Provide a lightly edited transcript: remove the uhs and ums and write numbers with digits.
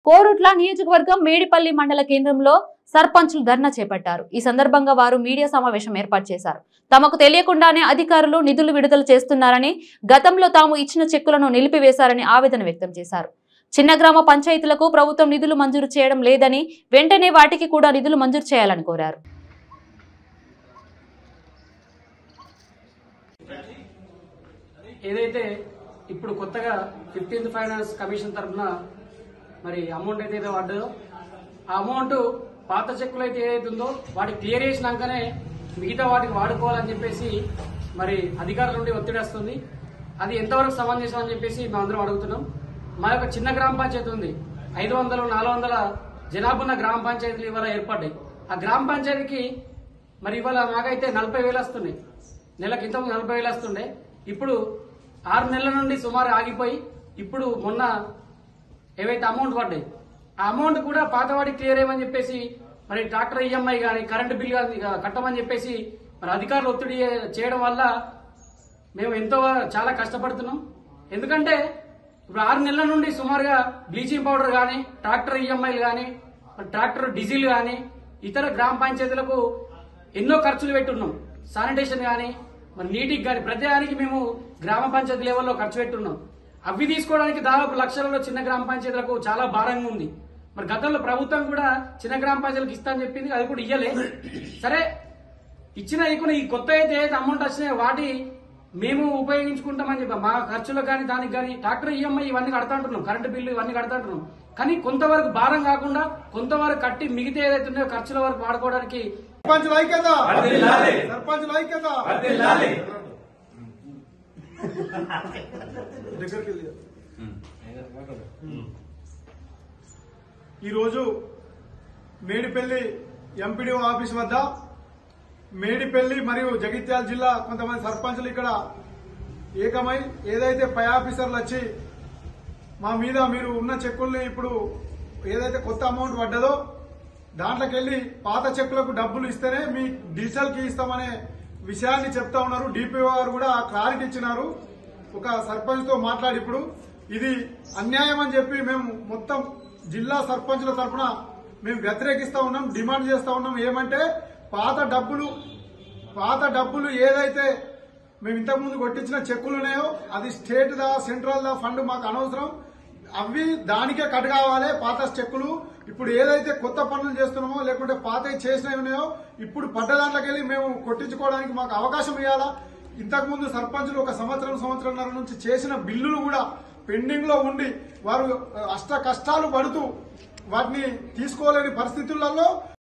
కోరుట్ల నియోజకవర్గం మేడిపల్లి మండల కేంద్రంలో సర్పంచులు ధర్నా చేపట్టారు. ఈ సందర్భంగా వారు మీడియా సమావేశం ఏర్పాటు చేశారు. తమకు తెలియకుండానే అధికారులు నిధులు విడుదల చేస్తున్నారని, గతంలో తాము ఇచ్చిన చెక్కులను నిలిపివేశారని ఆవేదన వ్యక్తం చేశారు. చిన్న గ్రామ పంచాయతీలకు ప్రభుత్వం నిధులు మంజూరు చేయడం లేదని, వెంటనే వాటికి కూడా నిధులు మంజూరు చేయాలని కోరారు. ఏదైతే ఇప్పుడు కొత్తగా 15th ఫైనాన్స్ కమిషన్ తరఫున మరి అమౌంట్ అయితే పడ్డదో ఆ అమౌంట్ పాత చెక్కులు అయితే ఏదైతే ఉందో వాటికి క్లియర్ చేసినాకనే మిగతా వాటికి వాడుకోవాలని చెప్పేసి మరి అధికారుల నుండి ఒత్తిడి వస్తుంది. అది ఎంతవరకు సమంజసం అని చెప్పేసి మేము అందరం అడుగుతున్నాం. మా యొక్క చిన్న గ్రామ పంచాయతీ ఉంది, 500, 400 జనాభా ఉన్న గ్రామ పంచాయతీలు ఇవాళ ఏర్పడ్డాయి. ఆ గ్రామ పంచాయతీకి మరి ఇవాళ మాకైతే 40,000 వస్తున్నాయి. నెలకి ఇంతకు 40,000 వస్తుండే. ఇప్పుడు 6 నెలల నుండి సుమారు ఆగిపోయి ఇప్పుడు మొన్న ఏవైతే అమౌంట్ పడ్డాయి ఆ అమౌంట్ కూడా పాతవాడికి క్లియర్ అయ్యమని చెప్పేసి మరి ట్రాక్టర్ ఈఎంఐ కానీ కరెంటు బిల్ కానీ కట్టమని చెప్పేసి మరి అధికారులు ఒత్తిడి చేయడం వల్ల మేము ఎంతో చాలా కష్టపడుతున్నాం. ఎందుకంటే ఇప్పుడు 6 నెలల నుండి సుమారుగా బ్లీచింగ్ పౌడర్ కానీ ట్రాక్టర్ ఈఎంఐలు కానీ ట్రాక్టర్ డీజిల్ కానీ ఇతర గ్రామ పంచాయతీలకు ఎన్నో ఖర్చులు పెట్టున్నాం. శానిటేషన్ కానీ మరి నీటికి కానీ ప్రతి దానికి మేము గ్రామ పంచాయతీ లెవెల్లో ఖర్చు పెట్టున్నాం. అవి తీసుకోవడానికి దాదాపు లక్షలలో చిన్న గ్రామ పంచాయతీలకు చాలా భారంగా ఉంది. మరి గతంలో ప్రభుత్వం కూడా చిన్న గ్రామ పంచాయతీలకు ఇస్తా అని చెప్పింది, అది కూడా ఇయ్యలే. సరే ఇచ్చిన ఈ కొత్త అయితే అమౌంట్ వచ్చినాయి వాటి మేము ఉపయోగించుకుంటామని చెప్పి మా ఖర్చులకు కానీ దానికి కానీ ట్రాక్టర్ ఈఎంఐ ఇవన్నీ కడతాంటున్నాం, కరెంటు బిల్లు ఇవన్నీ కడతాంటున్నాం. కానీ కొంతవరకు భారం కాకుండా కొంతవరకు కట్టి మిగతా ఏదైతే ఉన్నాయో ఖర్చుల వరకు వాడుకోవడానికి ఈరోజు మేడిపల్లి ఎంపీడీఓ ఆఫీస్ వద్ద మేడిపల్లి మరియు జగిత్యాల జిల్లా కొంతమంది సర్పంచులు ఇక్కడ ఏకమై ఏదైతే పై ఆఫీసర్లు వచ్చి మా మీద మీరు ఉన్న చెక్కుల్ని ఇప్పుడు ఏదైతే కొత్త అమౌంట్ పడ్డదో దాంట్లోకి వెళ్లి పాత చెక్కులకు డబ్బులు ఇస్తేనే మీ డిజిటల్ కి ఇస్తామనే విషయాన్ని చెప్తా ఉన్నారు. డిపిఓ గారు కూడా క్లారిటీ ఇచ్చినారు. ఒక సర్పంచ్ తో మాట్లాడి ఇప్పుడు ఇది అన్యాయం అని చెప్పి మేము మొత్తం జిల్లా సర్పంచుల తరఫున మేము వ్యతిరేకిస్తా ఉన్నాం, డిమాండ్ చేస్తా ఉన్నాం. ఏమంటే పాత డబ్బులు ఏదైతే మేము ఇంతకుముందు కొట్టించిన చెక్కులు ఉన్నాయో అది స్టేట్ దా సెంట్రల్ దా ఫండ్ మాకు అనవసరం, అవి దానికే కట్ కావాలి పాత చెక్కులు. ఇప్పుడు ఏదైతే కొత్త పనులు చేస్తున్నామో లేకుంటే పాత చేసినవి ఉన్నాయో ఇప్పుడు పడ్డ దాంట్లోకి వెళ్ళి మేము కొట్టించుకోవడానికి మాకు అవకాశం ఇవ్వాలా. ఇంతకుముందు సర్పంచులు ఒక సంవత్సరంన్నర నుంచి చేసిన బిల్లులు కూడా పెండింగ్ లో ఉండి వారు అష్ట కష్టాలు పడుతూ వాటిని తీసుకోలేని పరిస్థితులలో